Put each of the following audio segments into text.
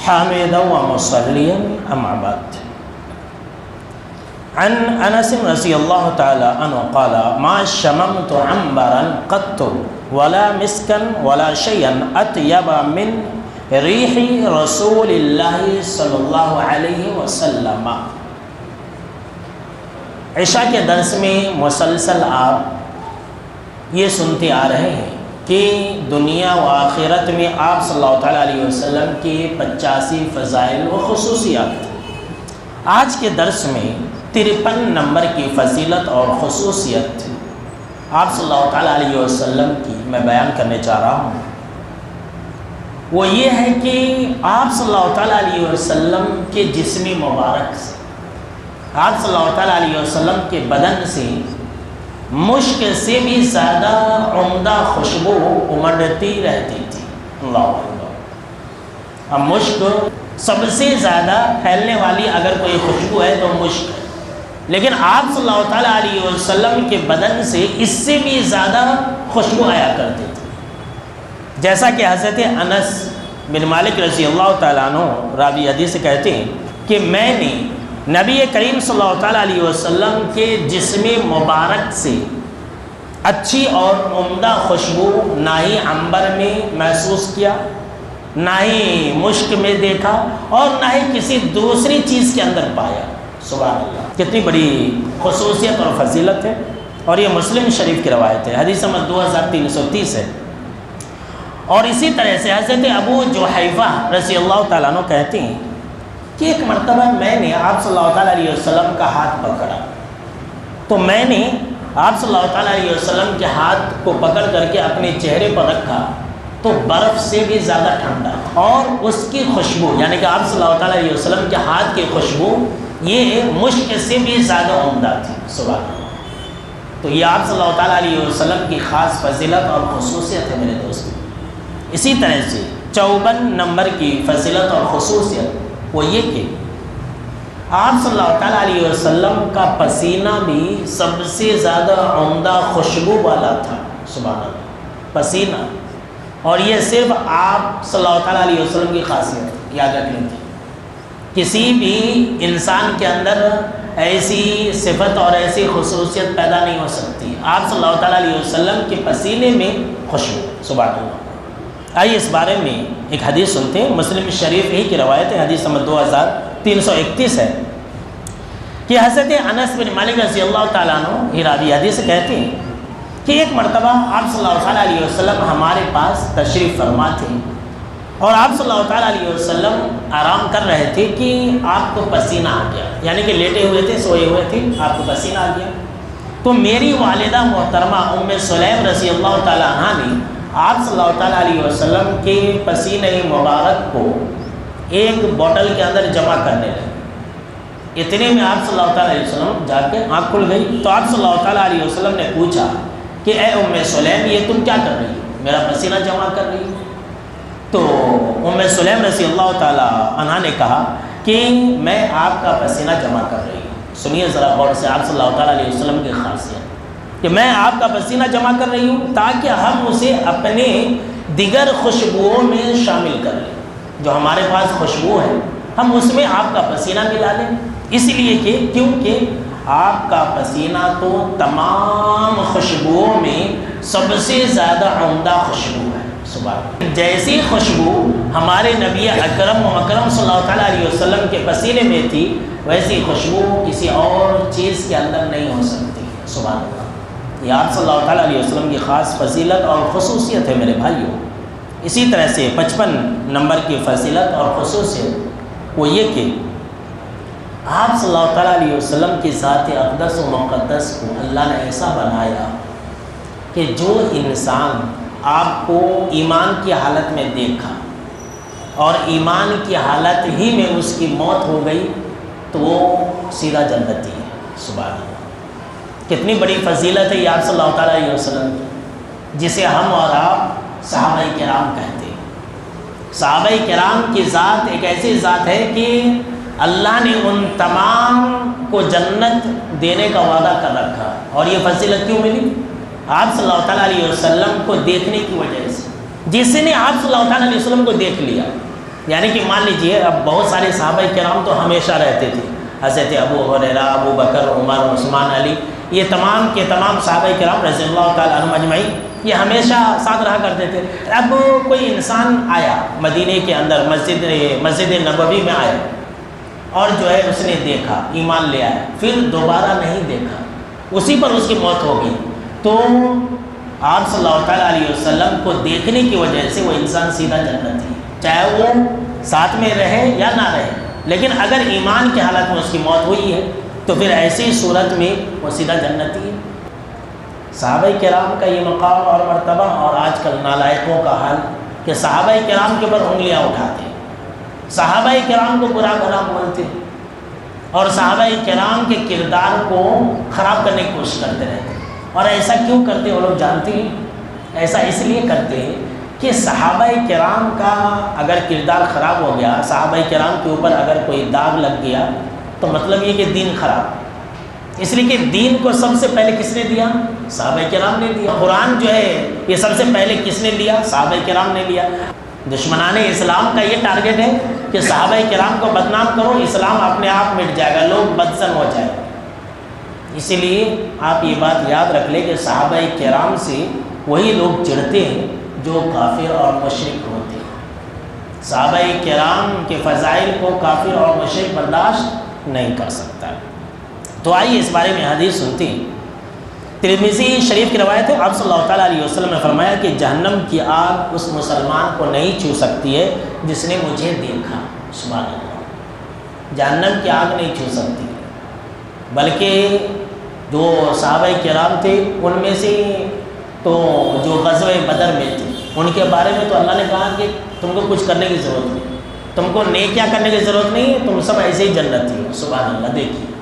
حامدا ومصليا أما بعد. عن أنس رضي الله تعالى عنه قال ما شممت عنبرا قط ولا مسكا ولا شيئا أطيب من ريح رسول الله صلی اللہ علیہ وسلم. عشاء کے درس میں مسلسل آپ یہ سنتے آ رہے ہیں کہ دنیا و آخرت میں آپ صلی اللہ تعالیٰ علیہ وسلم کے 85 فضائل و خصوصیات. آج کے درس میں 53 نمبر کی فضیلت اور خصوصیت آپ صلی اللہ تعالیٰ علیہ وسلم کی میں بیان کرنے چاہ رہا ہوں. وہ یہ ہے کہ آپ صلی اللہ تعالیٰ علیہ وسلم کے جسم مبارک سے، آپ صلی اللہ تعالیٰ علیہ وسلم کے بدن سے مشک سے بھی زیادہ عمدہ خوشبو امڑتی رہتی تھی. اللہ اکبر. اب مشک سب سے زیادہ پھیلنے والی اگر کوئی خوشبو ہے تو مشک ہے، لیکن آپ صلی اللہ تعالیٰ علیہ وسلم کے بدن سے اس سے بھی زیادہ خوشبو آیا کرتی تھی. جیسا کہ حضرت انس بن مالک رضی اللہ تعالیٰ عنہ راوی حدیث سے کہتے ہیں کہ میں نے نبی کریم صلی اللہ تعالیٰ علیہ وسلم کے جسم مبارک سے اچھی اور عمدہ خوشبو نہ ہی عنبر میں محسوس کیا، نہ ہی مشک میں دیکھا، اور نہ ہی کسی دوسری چیز کے اندر پایا. سبحان اللہ. کتنی بڑی خصوصیت اور فضیلت ہے. اور یہ مسلم شریف کی روایت ہے، حدیث نمبر 2330 ہے. اور اسی طرح سے حضرت ابو جحیفہ رضی اللہ تعالیٰ عنہ کہتے ہیں کہ ایک مرتبہ میں نے آپ صلی اللہ تعالیٰ علیہ وسلم کا ہاتھ پکڑا، تو میں نے آپ صلی اللہ تعالیٰ علیہ وسلم کے ہاتھ کو پکڑ کر کے اپنے چہرے پر رکھا تو برف سے بھی زیادہ ٹھنڈا، اور اس کی خوشبو یعنی کہ آپ صلی اللہ تعالیٰ علیہ وسلم کے ہاتھ کی خوشبو یہ مشک سے بھی زیادہ عمدہ تھی. سبحان اللہ. تو یہ آپ صلی اللہ تعالیٰ علیہ وسلم کی خاص فضیلت اور خصوصیت ہے میرے دوست. اسی طرح سے 54 نمبر کی فضیلت اور خصوصیت وہ یہ کہ آپ صلی اللہ تعالیٰ علیہ وسلم کا پسینہ بھی سب سے زیادہ عمدہ خوشبو والا تھا. سبحان اللہ. پسینہ. اور یہ صرف آپ صلی اللہ تعالیٰ علیہ وسلم کی خاصیت یاد رکھنی تھی. کسی بھی انسان کے اندر ایسی صفت اور ایسی خصوصیت پیدا نہیں ہو سکتی. آپ صلی اللہ تعالیٰ علیہ وسلم کے پسینے میں خوشبو. سبحان اللہ. آئیے اس بارے میں ایک حدیث سنتے ہیں. مسلم شریف ہی کی روایت ہے، حدیث نمبر 2331 ہے کہ حضرت انس بن مالک رضی اللہ تعالیٰ عنہ ہی راوی حدیث کہتے ہیں کہ ایک مرتبہ آپ صلی اللہ تعالیٰ علیہ وسلم ہمارے پاس تشریف فرما تھے، اور آپ صلی اللہ تعالیٰ علیہ وسلم آرام کر رہے تھے کہ آپ کو پسینہ آ گیا، یعنی کہ لیٹے ہوئے تھے، سوئے ہوئے تھے، آپ کو پسینہ آ گیا. تو میری والدہ محترمہ ام سلیم رضی اللہ تعالیٰ عنہ نے آپ صلی اللہ تعالیٰ علیہ وسلم کے پسینہ مبارک کو ایک بوٹل کے اندر جمع کرنے لگے. اتنے میں آپ صلی اللہ تعالیٰ علیہ وسلم جا کے آنکھ کھل گئی. تو آپ صلی اللہ تعالیٰ علیہ وسلم نے پوچھا کہ اے ام سلیم یہ تم کیا کر رہی ہو؟ میرا پسینہ جمع کر رہی ہو؟ تو ام سلیم رضی اللہ تعالیٰ عنہ نے کہا کہ میں آپ کا پسینہ جمع کر رہی ہوں. سنیے ذرا غور سے آپ صلی اللہ تعالیٰ علیہ وسلم کی خاصیت کہ میں آپ کا پسینہ جمع کر رہی ہوں تاکہ ہم اسے اپنے دیگر خوشبوؤں میں شامل کر لیں. جو ہمارے پاس خوشبو ہے ہم اس میں آپ کا پسینہ ملا لیں، اس لیے کہ کیونکہ آپ کا پسینہ تو تمام خوشبوؤں میں سب سے زیادہ عمدہ خوشبو ہے. سبحان. جیسی خوشبو ہمارے نبی اکرم و مکرم صلی اللہ تعالیٰ علیہ وسلم کے پسینے میں تھی، ویسی خوشبو کسی اور چیز کے اندر نہیں ہو سکتی. سبحان اللہ. یہ آپ صلی اللہ تعالیٰ علیہ وسلم کی خاص فضیلت اور خصوصیت ہے میرے بھائیوں. اسی طرح سے 55 نمبر کی فضیلت اور خصوصیت وہ یہ کہ آپ صلی اللہ تعالیٰ علیہ وسلم کی ذات اقدس و مقدس کو اللہ نے ایسا بنایا کہ جو انسان آپ کو ایمان کی حالت میں دیکھا اور ایمان کی حالت ہی میں اس کی موت ہو گئی تو وہ سیدھا جنتی ہے. سبحان اللہ. کتنی بڑی فضیلت ہے یہ آپ صلی اللہ تعالیٰ علیہ وسلم کی، جسے ہم اور آپ صحابہ کرام کہتے ہیں. صحابہ کرام کی ذات ایک ایسی ذات ہے کہ اللہ نے ان تمام کو جنت دینے کا وعدہ کر رکھا. اور یہ فضیلت کیوں ملی؟ آپ صلی اللہ تعالیٰ علیہ وسلم کو دیکھنے کی وجہ سے. جس نے آپ صلی اللہ تعالیٰ علیہ وسلم کو دیکھ لیا یعنی کہ مان لیجئے اب بہت سارے صحابہ کرام تو ہمیشہ رہتے تھے، حضرت ابو ہریرہ، ابو بکر، عمر، عثمان، علی، یہ تمام کے تمام صحابہ کرام رضی اللہ تعالیٰ عنہم اجمعین یہ ہمیشہ ساتھ رہا کرتے تھے۔ اب کوئی انسان آیا مدینے کے اندر، مسجد نبوی میں آیا اور جو ہے اس نے دیکھا، ایمان لے آیا، پھر دوبارہ نہیں دیکھا، اسی پر اس کی موت ہو گئی، تو آپ صلی اللہ تعالیٰ علیہ وسلم کو دیکھنے کی وجہ سے وہ انسان سیدھا جنتی ہے، چاہے وہ ساتھ میں رہے یا نہ رہے، لیکن اگر ایمان کی حالت میں اس کی موت ہوئی ہے تو پھر ایسی صورت میں وہ سیدھا جنتی ہے۔ صحابہ کرام کا یہ مقام اور مرتبہ، اور آج کل نالائقوں کا حال کہ صحابہ کرام کے اوپر انگلیاں اٹھاتے، صحابہ کرام کو برا بھلا بولتے اور صحابہ کرام کے کردار کو خراب کرنے کی کوشش کرتے رہتے۔ اور ایسا کیوں کرتے وہ لوگ جانتے ہیں؟ ایسا اس لیے کرتے ہیں کہ صحابہ کرام کا اگر کردار خراب ہو گیا، صحابہ کرام کے اوپر اگر کوئی داغ لگ گیا تو مطلب یہ کہ دین خراب، اس لیے کہ دین کو سب سے پہلے کس نے دیا؟ صحابہ کرام نے دیا۔ قرآن جو ہے یہ سب سے پہلے کس نے لیا؟ صحابہ کرام نے لیا۔ دشمنان اسلام کا یہ ٹارگٹ ہے کہ صحابہ کرام کو بدنام کرو، اسلام اپنے آپ مٹ جائے گا، لوگ بدزن ہو جائے گا۔ اسی لیے آپ یہ بات یاد رکھ لیں کہ صحابہ کرام سے وہی لوگ چڑھتے ہیں جو کافر اور مشرک ہوتے ہیں۔ صحابہ کرام کے فضائل کو کافر اور مشرک برداشت نہیں کر سکتا۔ تو آئیے اس بارے میں حدیث سنتے ہیں۔ ترمذی شریف کی روایت ہے، آپ صلی اللہ تعالیٰ علیہ وسلم نے فرمایا کہ جہنم کی آگ اس مسلمان کو نہیں چھو سکتی ہے جس نے مجھے دیکھا۔ سبحان اللہ، جہنم کی آگ نہیں چھو سکتی، بلکہ جو صحابہ کرام تھے ان میں سے تو جو غزوہ بدر میں تھے ان کے بارے میں تو اللہ نے کہا کہ تم کو کچھ کرنے کی ضرورت نہیں، تم کو نیکیاں کرنے کی ضرورت نہیں ہے، تم سب ایسے ہی جنتی ہو۔ سبحان اللہ، دیکھیے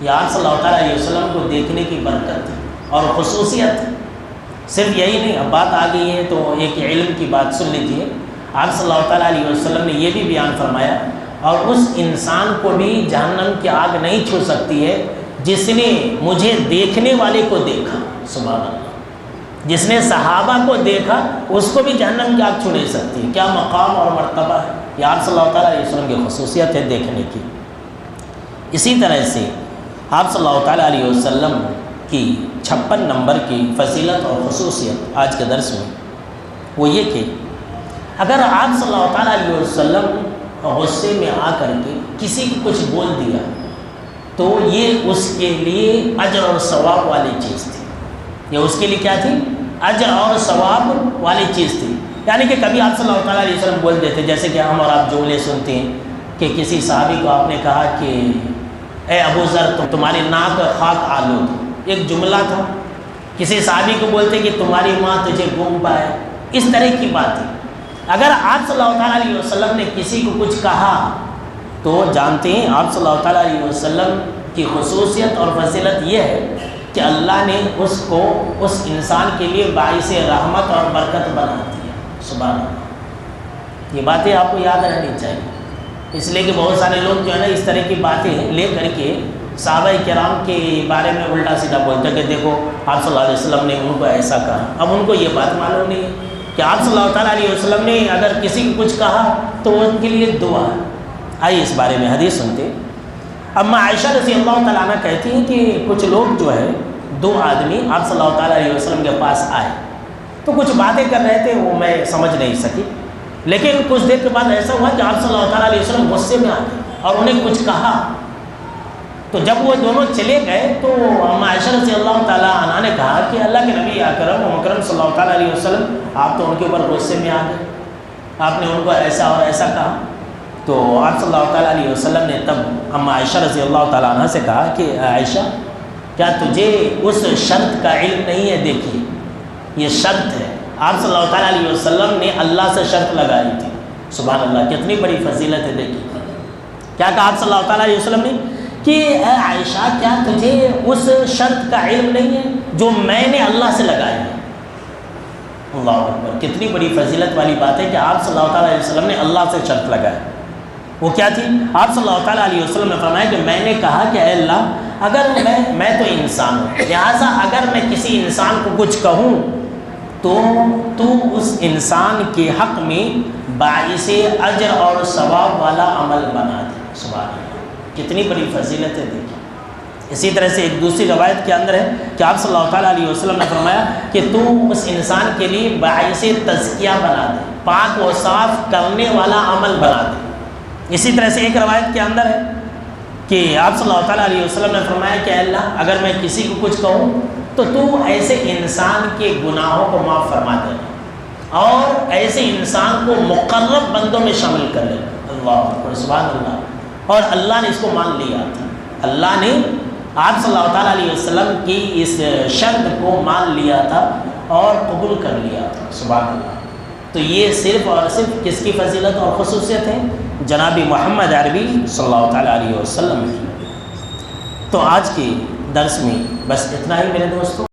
یہ آپ صلی اللہ تعالیٰ علیہ وسلم کو دیکھنے کی برکت اور خصوصیت۔ صرف یہی نہیں، اب بات آ گئی ہے تو ایک علم کی بات سن لیجیے۔ آپ صلی اللہ تعالیٰ علیہ وسلم نے یہ بھی بیان فرمایا، اور اس انسان کو بھی جہنم کی آگ نہیں چھو سکتی ہے جس نے مجھے دیکھنے والے کو دیکھا۔ سبحان اللہ، جس نے صحابہ کو دیکھا اس کو بھی جہنم کی آگ چھو نہیں سکتی۔ کیا مقام اور مرتبہ ہے، یہ آپ صلی اللہ تعالیٰ علیہ وسلم کی خصوصیت ہے دیکھنے کی۔ اسی طرح سے آپ صلی اللہ تعالیٰ علیہ وسلم کی 56 نمبر کی فضیلت اور خصوصیت آج کے درس میں وہ یہ کہ اگر آپ صلی اللہ تعالیٰ علیہ وسلم غصے میں آ کر کے کسی کو کچھ بول دیا تو یہ اس کے لیے اجر اور ثواب والی چیز تھی۔ یہ اس کے لیے کیا تھی؟ اجر اور ثواب والی چیز تھی۔ یعنی کہ کبھی آپ صلی اللہ تعالیٰ علیہ وسلم بول دیتے، جیسے کہ ہم اور آپ جملے سنتے ہیں کہ کسی صحابی کو آپ نے کہا کہ اے ابو ذر تمہاری ناک خاک آلود، ایک جملہ تھا۔ کسی صحابی کو بولتے کہ تمہاری ماں تجھے گم پائے، اس طرح کی بات ہے۔ اگر آپ صلی اللہ تعالیٰ علیہ وسلم نے کسی کو کچھ کہا تو جانتے ہیں آپ صلی اللہ تعالیٰ علیہ وسلم کی خصوصیت اور فضیلت یہ ہے کہ اللہ نے اس کو اس انسان کے لیے باعث رحمت اور برکت بنا دیا۔ سبحان اللہ، یہ باتیں آپ کو یاد رہنی چاہیے، اس لیے کہ بہت سارے لوگ جو ہے نا اس طرح کی باتیں لے کر کے صحابہ کرام کے بارے میں الٹا سیدھا بولتے کہ دیکھو آپ صلی اللہ علیہ وسلم نے ان کو ایسا کہا۔ اب ان کو یہ بات معلوم نہیں ہے کہ آپ صلی اللہ تعالیٰ علیہ وسلم نے اگر کسی کو کچھ کہا تو وہ ان کے لیے دعا ہے۔ آئیے اس بارے میں حدیث سنتے۔ اما عائشہ رضی اللہ تعالیٰ عنہ کہتی ہیں کہ کچھ لوگ جو ہے، دو آدمی آپ صلی اللہ تعالیٰ علیہ وسلم کے پاس آئے تو کچھ باتیں کر رہے تھے، وہ میں سمجھ نہیں سکی، لیکن کچھ دیر کے بعد ایسا ہوا کہ آپ صلی اللہ تعالیٰ علیہ وسلم غصے میں آ گئے اور انہیں کچھ کہا۔ تو جب وہ دونوں چلے گئے تو اما عائشہ رضی اللہ تعالیٰ عنہ نے کہا کہ اللہ کے نبی اکرم و مکرم صلی اللہ تعالیٰ علیہ وسلم آپ تو ان کے اوپر غصے میں آ گئے، آپ نے ان کو ایسا اور ایسا کہا۔ تو آپ صلی اللہ تعالیٰ علیہ وسلم نے تب اما عائشہ رضی اللہ تعالیٰ عنہ سے کہا کہ عائشہ کیا تجھے اس شرط کا علم نہیں ہے؟ دیکھیے یہ شرط ہے، آپ صلی اللہ تعالیٰ علیہ وسلم نے اللہ سے شرط لگائی تھی۔ سبحان اللہ، کتنی بڑی فضیلت ہے۔ دیکھیے کیا کہا آپ صلی اللہ تعالیٰ علیہ وسلم نے کہ اے عائشہ کیا تجھے اس شرط کا علم نہیں ہے جو میں نے اللہ سے لگائی ہے؟ اللہ اکبر، کتنی بڑی فضیلت والی بات ہے کہ آپ صلی اللہ تعالیٰ علیہ وسلم نے اللہ سے شرط لگائی۔ وہ کیا تھی؟ آپ صلی اللہ تعالیٰ علیہ وسلم نے فرمایا کہ میں نے کہا کہ اے اللہ اگر میں تو انسان ہوں، لہٰذا اگر میں کسی انسان کو کچھ کہوں تو اس انسان کے حق میں باعث اجر اور ثواب والا عمل بنا دے۔ سبحان اللہ، کتنی بڑی فضیلت ہے دیکھیں۔ اسی طرح سے ایک دوسری روایت کے اندر ہے کہ آپ صلی اللہ تعالیٰ علیہ وسلم نے فرمایا کہ تو اس انسان کے لیے باعث تزکیہ بنا دے، پاک و صاف کرنے والا عمل بنا دے۔ اسی طرح سے ایک روایت کے اندر ہے کہ آپ صلی اللہ تعالیٰ علیہ وسلم نے فرمایا کہ اے اللہ، اگر میں کسی کو کچھ کہوں تو ایسے انسان کے گناہوں کو معاف فرما دینا اور ایسے انسان کو مقرب بندوں میں شامل کر لینا۔ اللہ اکبر، سبحان اللہ۔ اور اللہ نے اس کو مان لیا تھا، اللہ نے آپ صلی اللہ تعالیٰ علیہ وسلم کی اس شرط کو مان لیا تھا اور قبول کر لیا تھا۔ سبحان اللہ۔ تو یہ صرف اور صرف کس کی فضیلت اور خصوصیت ہے؟ جناب محمد عربی صلی اللہ تعالیٰ علیہ وسلم کی۔ تو آج کے درس میں بس اتنا ہی میرے دوستوں۔